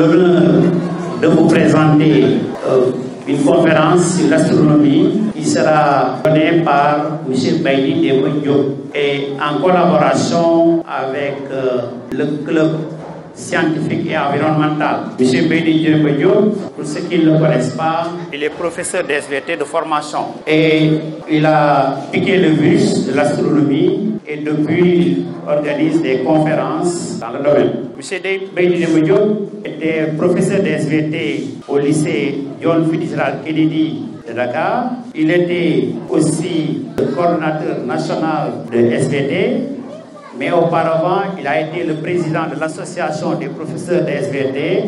l'honneur de vous présenter une conférence sur l'astronomie qui sera donnée par M. Baïdi Demba Diop et en collaboration avec le club scientifique et environnemental. M. Baïdi Demba Diop, pour ceux qui ne le connaissent pas, il est professeur de SVT de formation et il a piqué le virus de l'astronomie et depuis il organise des conférences dans le domaine. M. Baïdi Demba Diop était professeur de SVT au lycée John Fitzgerald Kennedy de Dakar. Il était aussi le coordonnateur national de SVT, mais auparavant, il a été le président de l'association des professeurs de SVT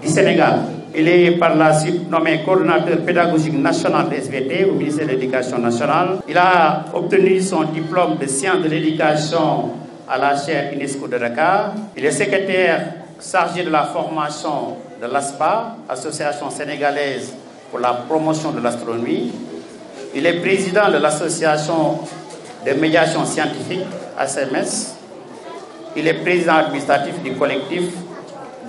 du Sénégal. Il est par la suite nommé coordonnateur pédagogique national de SVT au ministère de l'Éducation nationale. Il a obtenu son diplôme de sciences de l'éducation à la chaire UNESCO de Dakar. Il est secrétaire chargé de la formation de l'ASPA, Association sénégalaise pour la promotion de l'astronomie. Il est président de l'association de médiation scientifique, ACMS. Il est président administratif du collectif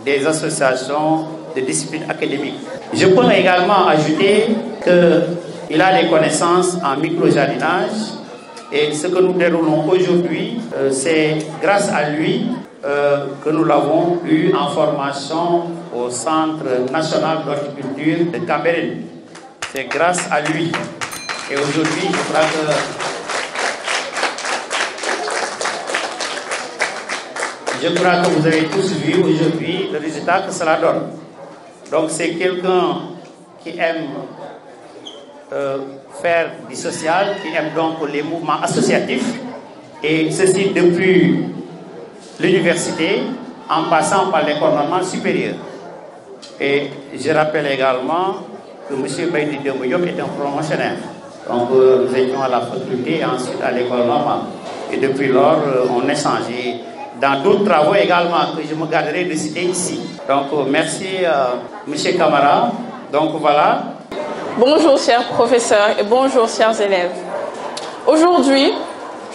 des associations de disciplines académiques. Je peux également ajouter qu'il a des connaissances en micro-jardinage et ce que nous déroulons aujourd'hui, c'est grâce à lui que nous l'avons eu en formation au Centre national d'horticulture de Cameroun. C'est grâce à lui. Et aujourd'hui, je crois que vous avez tous vu aujourd'hui le résultat que cela donne. Donc c'est quelqu'un qui aime faire du social, qui aime donc les mouvements associatifs, et ceci depuis l'université en passant par l'école normale supérieure. Et je rappelle également que M. Baïdi Demba Diop est un promotionnaire. Donc nous étions à la faculté et ensuite à l'école normale. Et depuis lors, on échange. Et dans d'autres travaux également que je me garderai de citer ici. Donc merci M. Camara. Donc voilà. Bonjour chers professeurs et bonjour chers élèves. Aujourd'hui,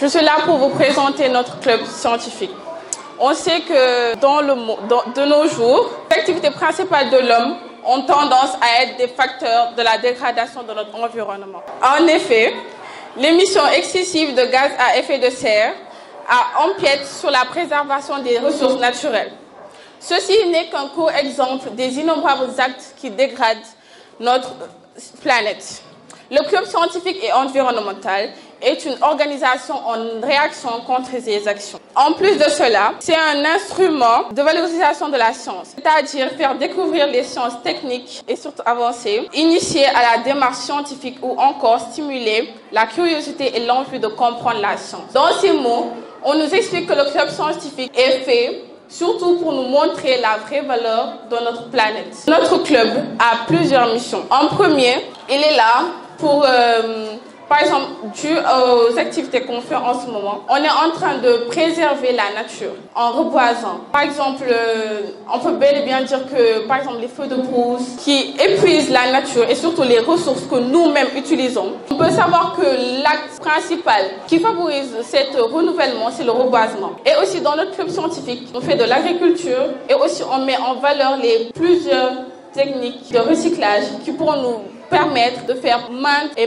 je suis là pour vous présenter notre club scientifique. On sait que de nos jours, les activités principales de l'homme ont tendance à être des facteurs de la dégradation de notre environnement. En effet, l'émission excessive de gaz à effet de serre empiète sur la préservation des ressources naturelles. Ceci n'est qu'un court exemple des innombrables actes qui dégradent notre planète. Le club scientifique et environnemental est une organisation en réaction contre ces actions. En plus de cela, c'est un instrument de valorisation de la science, c'est-à-dire faire découvrir les sciences techniques et surtout avancées, initier à la démarche scientifique ou encore stimuler la curiosité et l'envie de comprendre la science. Dans ces mots, on nous explique que le club scientifique est fait surtout pour nous montrer la vraie valeur de notre planète. Notre club a plusieurs missions. En premier, il est là pour, par exemple, dû aux activités qu'on fait en ce moment, on est en train de préserver la nature en reboisant. Par exemple, on peut bel et bien dire que, par exemple, les feux de brousse qui épuisent la nature et surtout les ressources que nous-mêmes utilisons. On peut savoir que l'acte principal qui favorise ce renouvellement, c'est le reboisement. Et aussi, dans notre club scientifique, on fait de l'agriculture et aussi on met en valeur les plusieurs techniques de recyclage qui pourront nous permettre de faire maintes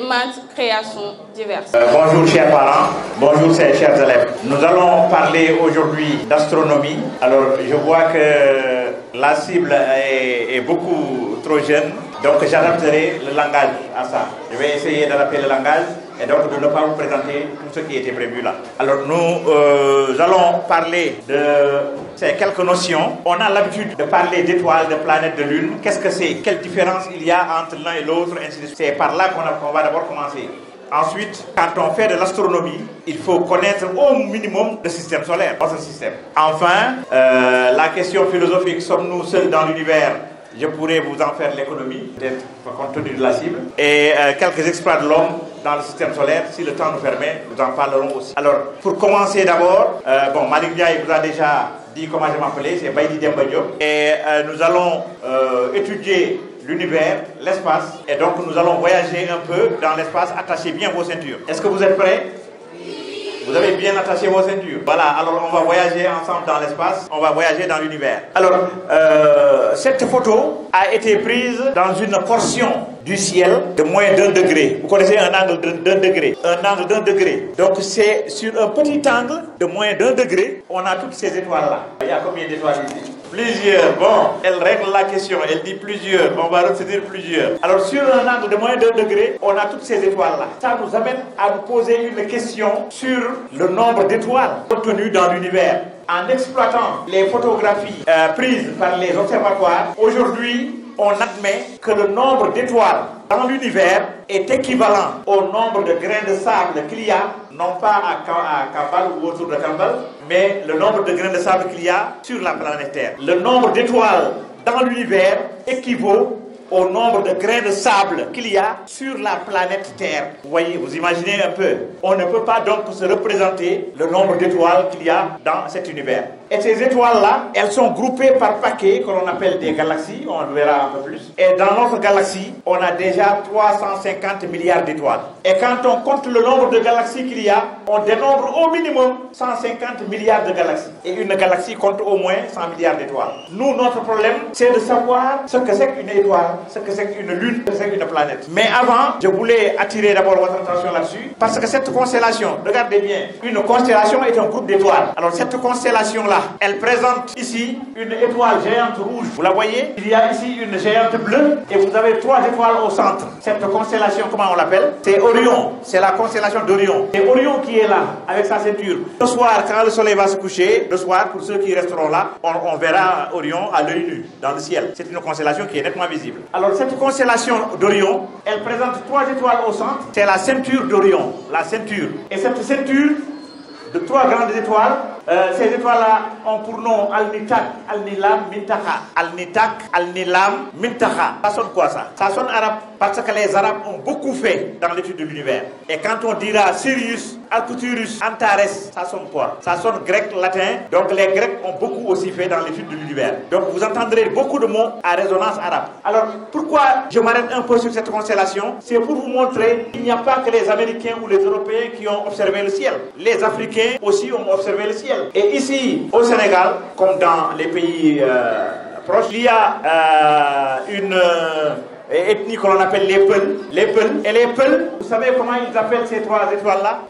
créations diverses. Bonjour chers parents, bonjour chers élèves. Nous allons parler aujourd'hui d'astronomie. Alors je vois que la cible est beaucoup trop jeune, donc j'adapterai le langage à ça. Je vais essayer d'adapter le langage et donc de ne pas vous présenter tout ce qui était prévu là. Alors nous allons parler de quelques notions. On a l'habitude de parler d'étoiles, de planètes, de lune. Qu'est-ce que c'est? Quelle différence il y a entre l'un et l'autre? C'est par là qu'on va d'abord commencer. Ensuite, quand on fait de l'astronomie, il faut connaître au minimum le système solaire, notre système. Enfin, la question philosophique, sommes-nous seuls dans l'univers? Je pourrais vous en faire l'économie, peut-être compte tenu de la cible. Et quelques exploits de l'homme dans le système solaire, si le temps nous permet, nous en parlerons aussi. Alors, pour commencer d'abord, Malik Ndiaye vous a déjà dit comment je m'appelais, c'est Baïdi Demba Diop. Et nous allons étudier l'univers, l'espace, et donc nous allons voyager un peu dans l'espace. Attachez bien vos ceintures. Est-ce que vous êtes prêts? Vous avez bien attaché vos ceintures. Voilà, alors on va voyager ensemble dans l'espace, on va voyager dans l'univers. Alors, cette photo a été prise dans une portion du ciel de moins d'1 degré. Vous connaissez un angle d'1 degré. Un angle d'1 degré. Donc c'est sur un petit angle de moins d'1 degré, on a toutes ces étoiles-là. Il y a combien d'étoiles ici? Plusieurs. Bon, elle règle la question, elle dit plusieurs. On va retenir plusieurs. Alors sur un angle de moins d'1 degré, on a toutes ces étoiles-là. Ça nous amène à nous poser une question sur le nombre d'étoiles contenues dans l'univers. En exploitant les photographies prises par les observatoires, aujourd'hui, on admet que le nombre d'étoiles dans l'univers est équivalent au nombre de grains de sable qu'il y a, non pas à Kambal ou autour de Kambal, mais le nombre de grains de sable qu'il y a sur la planète Terre. Le nombre d'étoiles dans l'univers équivaut au nombre de grains de sable qu'il y a sur la planète Terre. Vous voyez, vous imaginez un peu. On ne peut pas donc se représenter le nombre d'étoiles qu'il y a dans cet univers. Et ces étoiles-là, elles sont groupées par paquets que l'on appelle des galaxies, on le verra un peu plus. Et dans notre galaxie, on a déjà 350 milliards d'étoiles. Et quand on compte le nombre de galaxies qu'il y a, on dénombre au minimum 150 milliards de galaxies. Et une galaxie compte au moins 100 milliards d'étoiles. Nous, notre problème, c'est de savoir ce que c'est qu'une étoile, ce que c'est qu'une lune, ce que c'est qu'une planète. Mais avant, je voulais attirer d'abord votre attention là-dessus, parce que cette constellation, regardez bien, une constellation est un groupe d'étoiles. Alors cette constellation-là, elle présente ici une étoile géante rouge. Vous la voyez? Il y a ici une géante bleue et vous avez 3 étoiles au centre. Cette constellation, comment on l'appelle? C'est Orion. C'est la constellation d'Orion. C'est Orion qui est là, avec sa ceinture. Le soir, quand le soleil va se coucher, le soir, pour ceux qui resteront là, on verra Orion à l'œil nu, dans le ciel. C'est une constellation qui est nettement visible. Alors cette constellation d'Orion, elle présente 3 étoiles au centre. C'est la ceinture d'Orion, la ceinture. Et cette ceinture de 3 grandes étoiles, ces étoiles-là ont pour nom Al-Nitak, Al-Nilam, Mintaha. Al-Nitak, Al-Nilam, Mintaha. Ça sonne quoi ça? Ça sonne arabe parce que les Arabes ont beaucoup fait dans l'étude de l'univers. Et quand on dira Sirius, Arcturus, Antares, ça sonne quoi? Ça sonne grec, latin. Donc les Grecs ont beaucoup aussi fait dans l'étude de l'univers. Donc vous entendrez beaucoup de mots à résonance arabe. Alors pourquoi je m'arrête un peu sur cette constellation? C'est pour vous montrer qu'il n'y a pas que les Américains ou les Européens qui ont observé le ciel. Les Africains aussi ont observé le ciel. Et ici, au Sénégal, comme dans les pays proches, il y a une ethnie que l'on appelle les Peuls. Les Peuls. Et les Peuls, vous savez comment ils appellent ces 3 étoiles-là?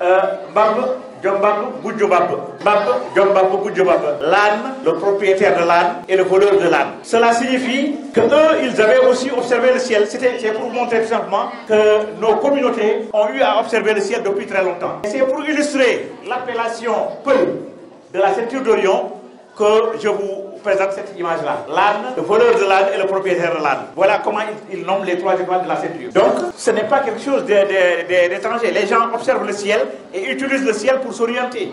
Bab, Djombab, Goudjobab. Bab, Djombab, Goudjobab. L'âne, le propriétaire de l'âne, et le voleur de l'âne. Cela signifie que eux, ils avaient aussi observé le ciel. C'est pour vous montrer tout simplement que nos communautés ont eu à observer le ciel depuis très longtemps. Et c'est pour illustrer l'appellation Peul de la ceinture d'Orion que je vous présente cette image-là. L'âne, le voleur de l'âne et le propriétaire de l'âne. Voilà comment ils nomment les 3 étoiles de la ceinture. Donc, ce n'est pas quelque chose d'étranger. Les gens observent le ciel et utilisent le ciel pour s'orienter.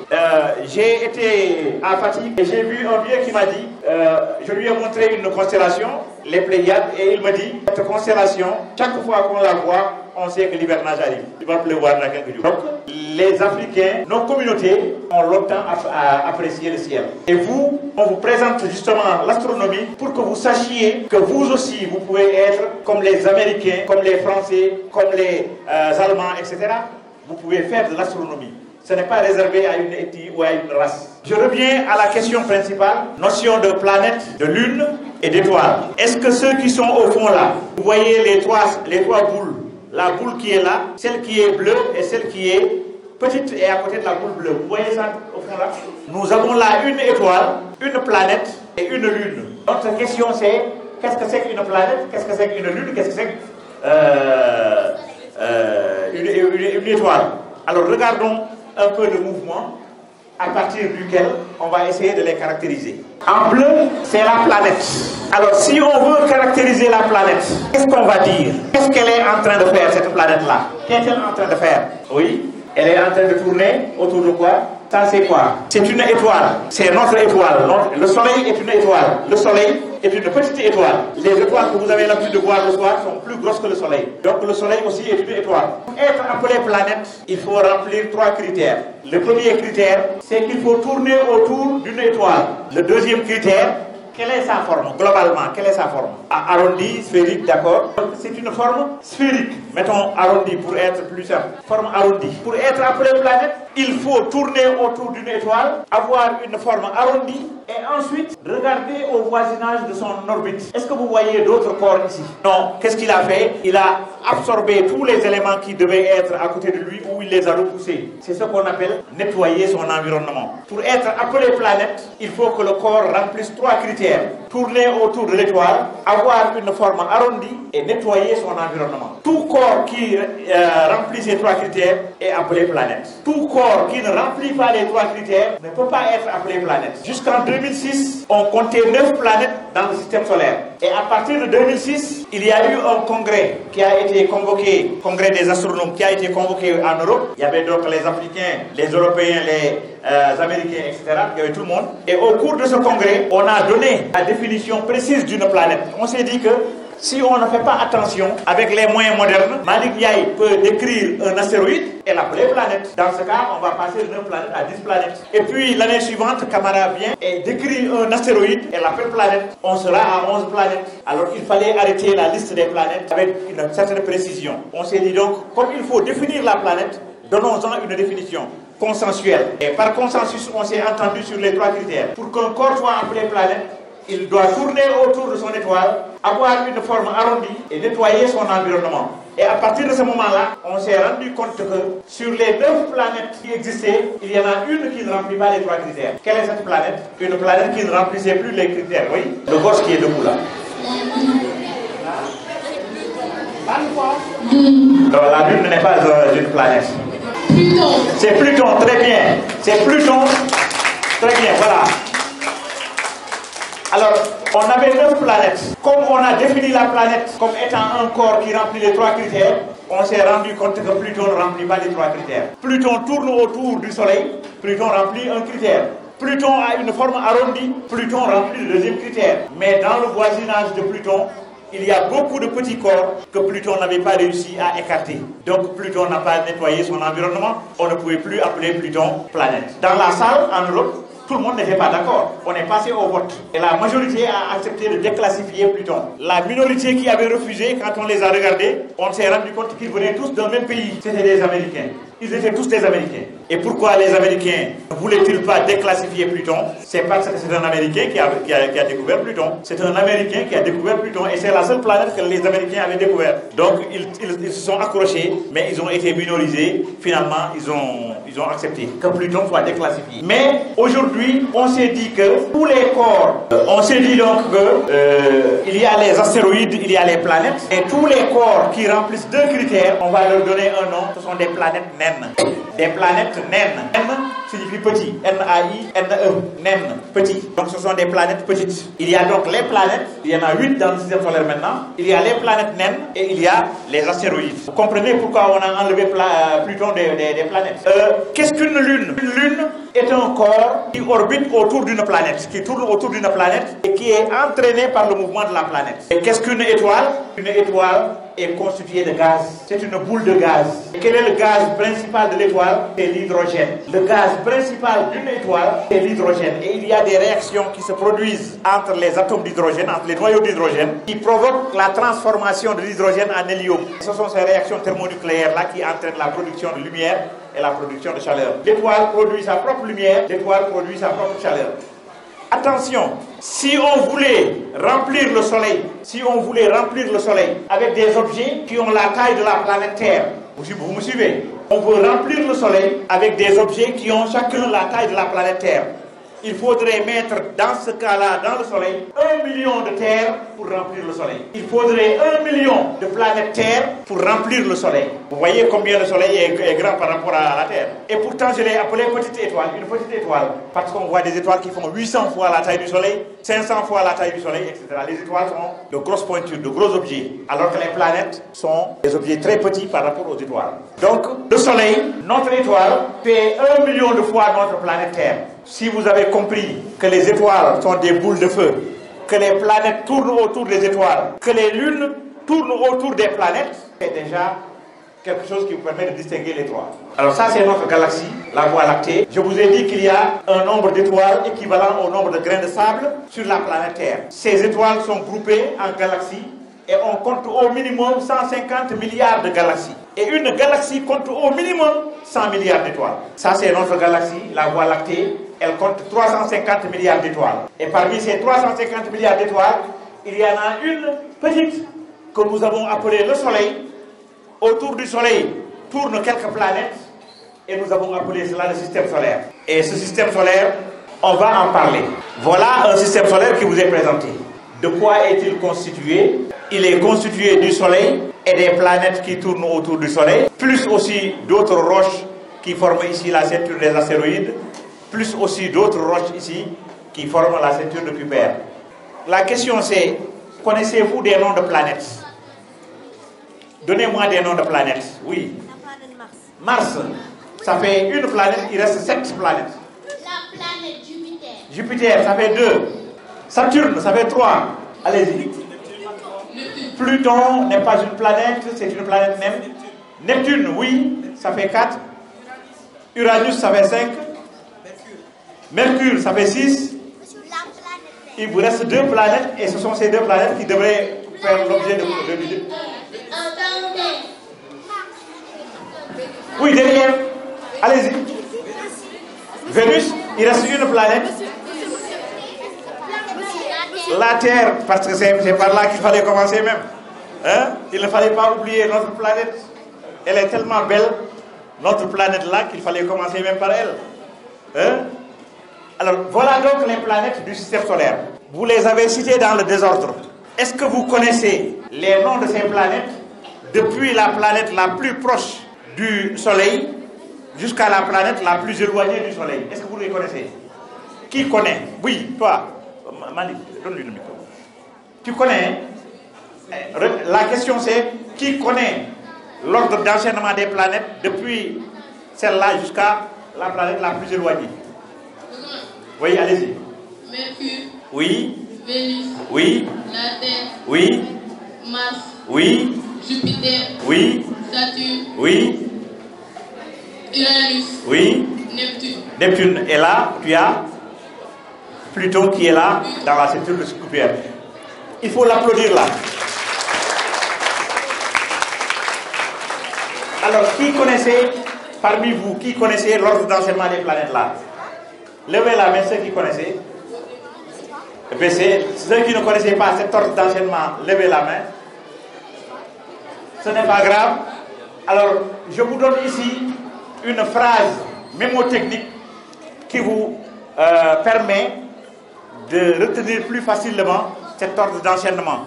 J'ai été à Fatigue et j'ai vu un vieux qui m'a dit, je lui ai montré une constellation, les Pléiades, et il me dit, cette constellation, chaque fois qu'on la voit, on sait que l'hivernage arrive. Il va pleuvoir dans quelques jours. Donc, les Africains, nos communautés, ont longtemps apprécié le ciel. Et vous, on vous présente justement l'astronomie pour que vous sachiez que vous aussi, vous pouvez être comme les Américains, comme les Français, comme les Allemands, etc. Vous pouvez faire de l'astronomie. Ce n'est pas réservé à une ethnie ou à une race. Je reviens à la question principale, notion de planète, de lune et d'étoile. Est-ce que ceux qui sont au fond là, vous voyez les trois boules, la boule qui est là, celle qui est bleue et celle qui est petite et à côté de la boule bleue. Vous voyez ça au fond là? Nous avons là une étoile, une planète et une lune. Notre question c'est, qu'est-ce que c'est qu'une planète? Qu'est-ce que c'est qu'une lune? Qu'est-ce que c'est qu'une étoile? Alors regardons un peu de mouvement à partir duquel on va essayer de les caractériser. En bleu, c'est la planète. Alors si on veut caractériser la planète, qu'est-ce qu'on va dire? Qu'est-ce qu'elle est en train de faire, cette planète-là? Qu'est-elle en train de faire? Oui, elle est en train de tourner autour de quoi? Ça c'est quoi? C'est une étoile. C'est notre étoile. Le soleil est une étoile. Le soleil est une petite étoile. Les étoiles que vous avez l'habitude de voir le soir sont plus grosses que le soleil. Donc le soleil aussi est une étoile. Pour être appelé planète, il faut remplir 3 critères. Le premier critère, c'est qu'il faut tourner autour d'une étoile. Le deuxième critère, quelle est sa forme? Globalement, quelle est sa forme? Arrondi, sphérique, d'accord. C'est une forme sphérique. Mettons arrondi pour être plus simple. Forme arrondie. Pour être appelée planète, il faut tourner autour d'une étoile, avoir une forme arrondie et ensuite regarder au voisinage de son orbite. Est-ce que vous voyez d'autres corps ici? Non. Qu'est-ce qu'il a fait? Il a absorbé tous les éléments qui devaient être à côté de lui ou il les a repoussés. C'est ce qu'on appelle nettoyer son environnement. Pour être appelé planète, il faut que le corps remplisse 3 critères. Tourner autour de l'étoile, avoir une forme arrondie et nettoyer son environnement. Tout corps qui remplit ces 3 critères est appelé planète. Tout corps qui ne remplit pas les 3 critères ne peut pas être appelé planète. Jusqu'en 2006, on comptait 9 planètes dans le système solaire. Et à partir de 2006, il y a eu un congrès qui a été convoqué, congrès des astronomes qui a été convoqué en Europe. Il y avait donc les Africains, les Européens, les Américains, etc. Il y avait tout le monde. Et au cours de ce congrès, on a donné la définition précise d'une planète. On s'est dit que si on ne fait pas attention, avec les moyens modernes, Malik Ndiaye peut décrire un astéroïde et l'appeler planète. Dans ce cas, on va passer de 9 planètes à 10 planètes. Et puis l'année suivante, Camara vient et décrit un astéroïde et l'appelle planète. On sera à 11 planètes. Alors il fallait arrêter la liste des planètes avec une certaine précision. On s'est dit donc, comme il faut définir la planète, donnons-en une définition consensuelle. Et par consensus, on s'est entendu sur les 3 critères. Pour qu'un corps soit appelé planète, il doit tourner autour de son étoile, avoir une forme arrondie et nettoyer son environnement. Et à partir de ce moment-là, on s'est rendu compte que sur les 9 planètes qui existaient, il y en a une qui ne remplit pas les 3 critères. Quelle est cette planète? Une planète qui ne remplissait plus les critères, oui. Le gosse qui est debout là. Non, la Lune n'est pas une planète. C'est Pluton, très bien. C'est Pluton, très bien, voilà. Alors, on avait 9 planètes. Comme on a défini la planète comme étant un corps qui remplit les 3 critères, on s'est rendu compte que Pluton ne remplit pas les 3 critères. Pluton tourne autour du Soleil, Pluton remplit un critère. Pluton a une forme arrondie, Pluton remplit le 2e critère. Mais dans le voisinage de Pluton, il y a beaucoup de petits corps que Pluton n'avait pas réussi à écarter. Donc Pluton n'a pas nettoyé son environnement, on ne pouvait plus appeler Pluton planète. Dans la salle, en Europe, tout le monde n'était pas d'accord. On est passé au vote. Et la majorité a accepté de déclassifier Pluton. La minorité qui avait refusé, quand on les a regardés, on s'est rendu compte qu'ils venaient tous d'un même pays. C'était des Américains. Ils étaient tous des Américains. Et pourquoi les Américains ne voulaient-ils pas déclassifier Pluton? C'est parce que c'est un Américain qui a découvert Pluton. C'est un Américain qui a découvert Pluton. Et c'est la seule planète que les Américains avaient découvert. Donc ils se sont accrochés, mais ils ont été minorisés. Finalement, ils ont accepté que Pluton soit déclassifié. Mais aujourd'hui, on s'est dit que tous les corps, on s'est dit donc que il y a les astéroïdes, il y a les planètes. Et tous les corps qui remplissent 2 critères, on va leur donner un nom. Ce sont des planètes naines. Des planètes naines. N signifie petit. N-A-I-N-E. Naines. Petit. Donc ce sont des planètes petites. Il y a donc les planètes. Il y en a 8 dans le système solaire maintenant. Il y a les planètes naines et il y a les astéroïdes. Vous comprenez pourquoi on a enlevé Pluton des planètes. Qu'est-ce qu'une lune? Une lune est un corps qui orbite autour d'une planète, qui tourne autour d'une planète et qui est entraîné par le mouvement de la planète. Et qu'est-ce qu'une étoile? Une étoile est constituée de gaz. C'est une boule de gaz. Et quel est le gaz principal de l'étoile? C'est l'hydrogène. Le gaz principal d'une étoile, c'est l'hydrogène. Et il y a des réactions qui se produisent entre les atomes d'hydrogène, entre les noyaux d'hydrogène, qui provoquent la transformation de l'hydrogène en hélium. Ce sont ces réactions thermonucléaires-là qui entraînent la production de lumière et la production de chaleur. L'étoile produit sa propre lumière, l'étoile produit sa propre chaleur. Attention, si on voulait remplir le Soleil, avec des objets qui ont la taille de la planète Terre, vous me suivez? On veut remplir le Soleil avec des objets qui ont chacun la taille de la planète Terre. Il faudrait mettre dans ce cas-là, dans le Soleil, 1 million de terres pour remplir le Soleil. Il faudrait 1 million de planètes Terre pour remplir le Soleil. Vous voyez combien le Soleil est grand par rapport à la Terre. Et pourtant, je l'ai appelé petite étoile, une petite étoile. Parce qu'on voit des étoiles qui font 800 fois la taille du Soleil, 500 fois la taille du Soleil, etc. Les étoiles sont de grosses pointures, de gros objets. Alors que les planètes sont des objets très petits par rapport aux étoiles. Donc, le Soleil, notre étoile, fait 1 million de fois notre planète Terre. Si vous avez compris que les étoiles sont des boules de feu, que les planètes tournent autour des étoiles, que les lunes tournent autour des planètes, c'est déjà quelque chose qui vous permet de distinguer les trois. Alors ça, c'est notre galaxie, la Voie lactée. Je vous ai dit qu'il y a un nombre d'étoiles équivalent au nombre de grains de sable sur la planète Terre. Ces étoiles sont groupées en galaxies et on compte au minimum 150 milliards de galaxies. Et une galaxie compte au minimum 100 milliards d'étoiles. Ça, c'est notre galaxie, la Voie lactée. Elle compte 350 milliards d'étoiles. Et parmi ces 350 milliards d'étoiles, il y en a une petite que nous avons appelée le Soleil. Autour du Soleil tournent quelques planètes et nous avons appelé cela le système solaire. Et ce système solaire, on va en parler. Voilà un système solaire qui vous est présenté. De quoi est-il constitué? Il est constitué du Soleil et des planètes qui tournent autour du Soleil, plus aussi d'autres roches qui forment ici la ceinture des astéroïdes, plus aussi d'autres roches ici qui forment la ceinture de Kuiper. La question c'est, connaissez-vous des noms de planètes? Donnez-moi des noms de planètes. Oui. La planète Mars. Mars, ça fait une planète, il reste 7 planètes. La planète Jupiter. Jupiter, ça fait 2. Saturne, ça fait 3. Allez-y. Pluton n'est pas une planète, c'est une planète même. Neptune, oui, ça fait 4. Uranus, ça fait 5. Mercure, ça fait 6. Il vous reste 2 planètes et ce sont ces 2 planètes qui devraient faire l'objet de l'idée. Oui, derrière. Allez-y. Vénus, il reste une planète. La Terre, parce que c'est par là qu'il fallait commencer même. Hein? Il ne fallait pas oublier notre planète. Elle est tellement belle, notre planète-là, qu'il fallait commencer même par elle. Hein? Alors, voilà donc les planètes du système solaire. Vous les avez citées dans le désordre. Est-ce que vous connaissez les noms de ces planètes depuis la planète la plus proche du Soleil jusqu'à la planète la plus éloignée du Soleil? Est-ce que vous les connaissez? Qui connaît? Oui, toi. Mani, donne-lui le micro. Tu connais? La question c'est, qui connaît l'ordre d'enchaînement des planètes depuis celle-là jusqu'à la planète la plus éloignée? Oui, allez-y. Mercure. Oui. Vénus. Oui. La Terre. Oui. Mars. Oui. Jupiter. Oui. Saturne. Oui. Uranus. Oui. Neptune. Neptune est là, tu as Pluton qui est là, dans la ceinture de Kuiper. Il faut l'applaudir là. Alors, qui connaissait, parmi vous, qui connaissait l'ordre d'enchaînement des planètes là? Levez la main, ceux qui connaissaient. Baissez. Ceux qui ne connaissaient pas cet ordre d'enchaînement, levez la main. Ce n'est pas grave. Alors, je vous donne ici une phrase mémotechnique qui vous permet de retenir plus facilement cet ordre d'enchaînement.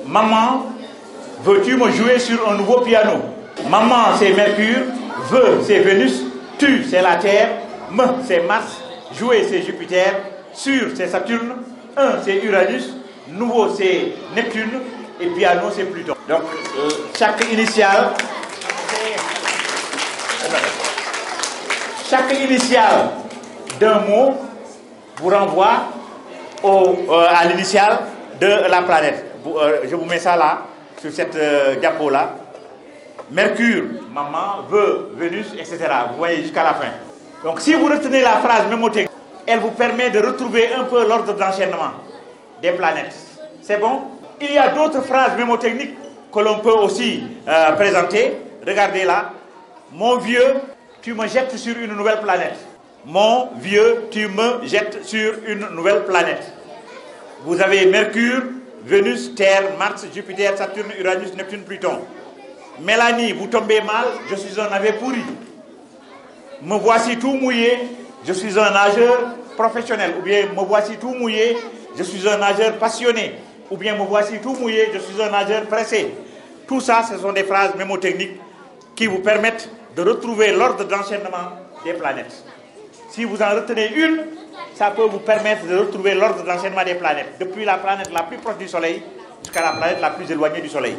Maman, veux-tu me jouer sur un nouveau piano? Maman, c'est Mercure. Veux, c'est Vénus. Tu, c'est la Terre. Me, c'est Mars. Jouer, c'est Jupiter. Sur, c'est Saturne. Un, c'est Uranus. Nouveau, c'est Neptune. Et piano, c'est Pluton. Donc, chaque initiale d'un mot vous renvoie à l'initiale de la planète. Je vous mets ça là, sur cette diapo là. Mercure, maman, veut, Vénus, etc. Vous voyez jusqu'à la fin. Donc si vous retenez la phrase mémotechnique, elle vous permet de retrouver un peu l'ordre d'enchaînement des planètes. C'est bon? Il y a d'autres phrases mémotechniques que l'on peut aussi présenter. Regardez là. Mon vieux, tu me jettes sur une nouvelle planète. Mon vieux, tu me jettes sur une nouvelle planète. Vous avez Mercure, Vénus, Terre, Mars, Jupiter, Saturne, Uranus, Neptune, Pluton. Mélanie, vous tombez mal, je suis un navet pourri. Me voici tout mouillé, je suis un nageur professionnel. Ou bien me voici tout mouillé, je suis un nageur passionné. Ou bien me voici tout mouillé, je suis un nageur pressé. Tout ça, ce sont des phrases mémotechniques qui vous permettent de retrouver l'ordre d'enchaînement des planètes. Si vous en retenez une, ça peut vous permettre de retrouver l'ordre d'enchaînement des planètes, depuis la planète la plus proche du Soleil jusqu'à la planète la plus éloignée du Soleil.